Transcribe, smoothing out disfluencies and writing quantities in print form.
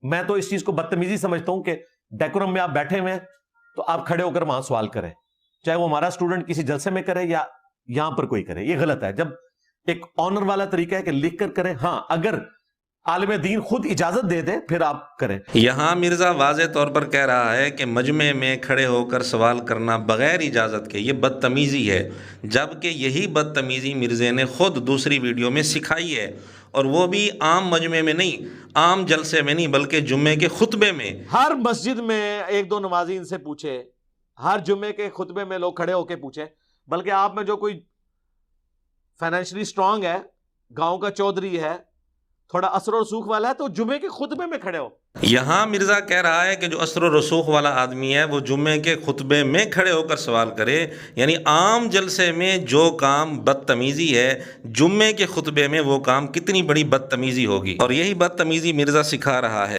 میں تو اس چیز کو بدتمیزی سمجھتا ہوں کہ ڈیکورم میں آپ بیٹھے ہوئے ہیں تو آپ کھڑے ہو کر وہاں سوال کریں، چاہے وہ ہمارا اسٹوڈنٹ کسی جلسے میں کرے یا یہاں پر کوئی کرے. یہ غلط ہے. جب ایک آنر والا طریقہ ہے کہ لکھ کر کریں. ہاں اگر عالم دین خود اجازت دے دے پھر آپ کریں. یہاں مرزا واضح طور پر کہہ رہا ہے کہ مجمع میں کھڑے ہو کر سوال کرنا بغیر اجازت کے یہ بدتمیزی ہے، جبکہ یہی بدتمیزی مرزے نے خود دوسری ویڈیو میں سکھائی ہے، اور وہ بھی عام مجمع میں نہیں، عام جلسے میں نہیں، بلکہ جمعے کے خطبے میں. ہر مسجد میں ایک دو نمازین سے پوچھے، ہر جمعے کے خطبے میں لوگ کھڑے ہو کے پوچھے، بلکہ آپ میں جو کوئی فائنینشلی سٹرونگ ہے، گاؤں کا چودھری ہے، تھوڑا اثر و رسوخ والا ہے، تو جمعے کے خطبے میں کھڑے ہو. یہاں مرزا کہہ رہا ہے کہ جو اثر و رسوخ والا آدمی ہے وہ جمعے کے خطبے میں کھڑے ہو کر سوال کرے، یعنی عام جلسے میں جو کام بدتمیزی ہے، جمعے کے خطبے میں وہ کام کتنی بڑی بدتمیزی ہوگی، اور یہی بدتمیزی مرزا سکھا رہا ہے.